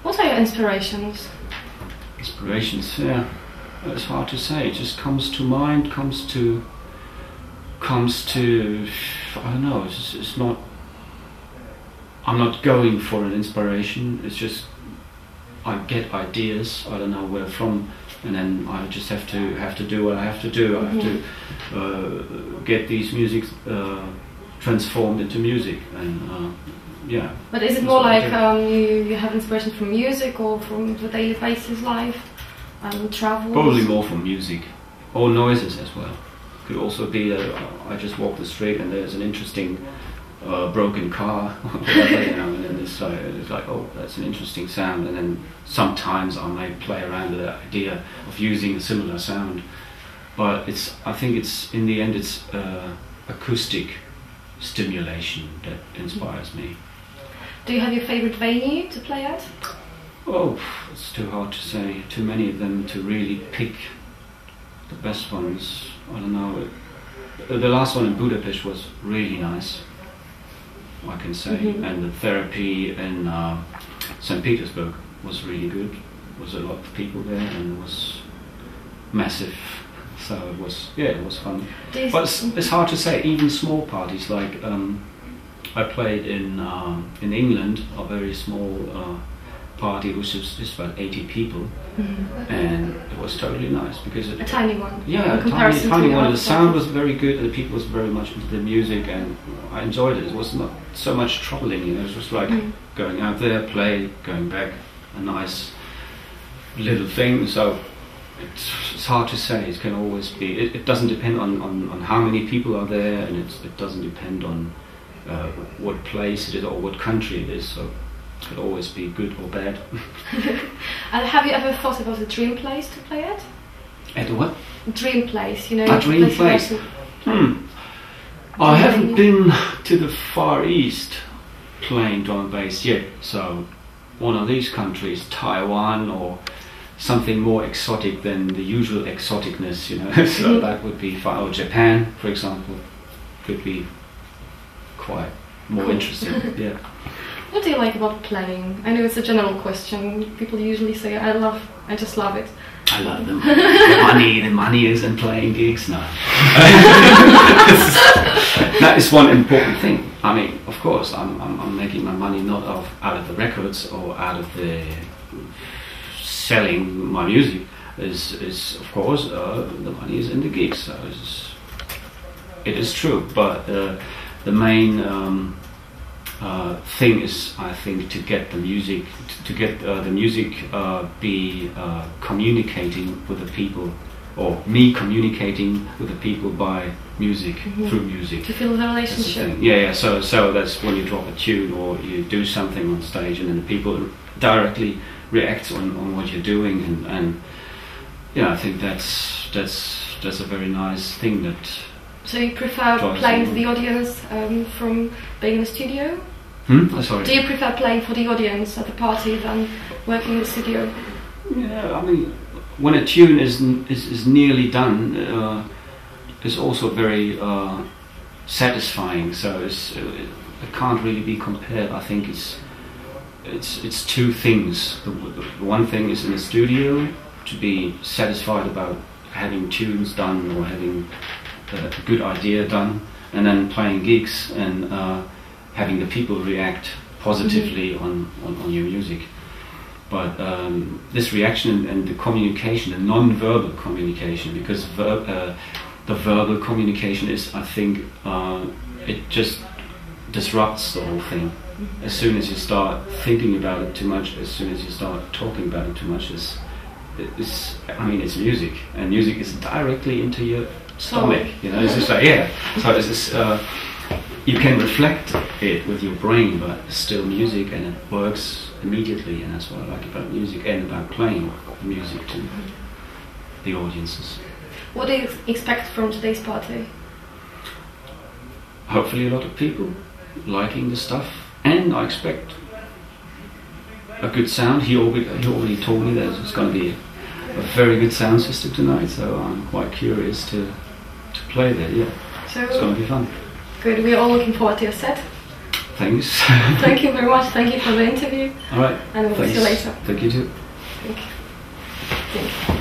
What are your inspirations? Inspirations, yeah. It's hard to say. It just comes to mind, comes to I don't know. It's not. I'm not going for an inspiration. It's just I get ideas. I don't know where from, and then I just have to do what I have to do. I have to get these music transformed into music, and yeah. But is it more like you have inspiration from music or from the daily basis life, travels? Probably more from music, or noises as well. Could also be that I just walk the street and there's an interesting broken car, whatever, you know, and then it's like, oh, that's an interesting sound, and then sometimes I may play around with the idea of using a similar sound, but I think it's in the end it's acoustic stimulation that inspires me. Do you have your favorite venue to play at? Oh, it's too hard to say. Too many of them to really pick the best ones. I don't know. The last one in Budapest was really nice, I can say, and the therapy in St. Petersburg was really good. There was a lot of people there, and it was massive. So it was fun. But it's hard to say. Even small parties, like I played in England, a very small party which was just about 80 people, and it was totally nice because a tiny one. Yeah, a tiny one. The sound was very good, and the people was very much into the music, and I enjoyed it. It was not so much troubling, you know. It was just like going out there, play, going back, a nice little thing. So it's hard to say. It can always be. It doesn't depend on how many people are there, and it doesn't depend on what place it is or what country it is. So it could always be good or bad. And have you ever thought about a dream place to play at? At what? Dream place, you know. A dream place. I haven't been to the Far East playing drum and bass yet. So one of these countries, Taiwan or something more exotic than the usual exoticness, you know. So that would be fun. Or Japan, for example, could be quite more interesting. Yeah. What do you like about playing? I know it's a general question. People usually say, I just love it. I love them. The money is in playing gigs now. That is one important thing. I mean, of course, I'm making my money not out of the records or out of the selling my music. Is of course the money is in the gigs. So it is true, but the main thing is, I think, to get the music, be communicating with the people, or me communicating with the people by music, through music. To feel the relationship. Yeah. So that's when you drop a tune or you do something on stage, and then the people directly react on what you're doing, and yeah, I think that's a very nice thing that. So you prefer playing to the audience from being in the studio? Sorry. Do you prefer playing for the audience at the party than working in the studio? Yeah, I mean, when a tune is nearly done, it's also very satisfying. So it can't really be compared. I think it's two things. The one thing is in the studio to be satisfied about having tunes done or having a good idea done, and then playing gigs and having the people react positively on your music. But this reaction and the communication, the non-verbal communication, because the verbal communication is, I think, it just disrupts the whole thing. As soon as you start thinking about it too much, as soon as you start talking about it too much, it's music, and music is directly into your stomach, you know. It's just like, yeah. So it's just, you can reflect it with your brain, but it's still music, and it works immediately. And that's what I like about music and about playing music to the audiences. What do you expect from today's party? Hopefully a lot of people liking the stuff, and I expect a good sound. He already told me that it's going to be a very good sound system tonight, so I'm quite curious to play there. Yeah, so it's going to be fun. Good. We're all looking forward to your set. Thanks. Thank you very much. Thank you for the interview. All right. And we'll see you later. Thank you too. Thank you. Thank you.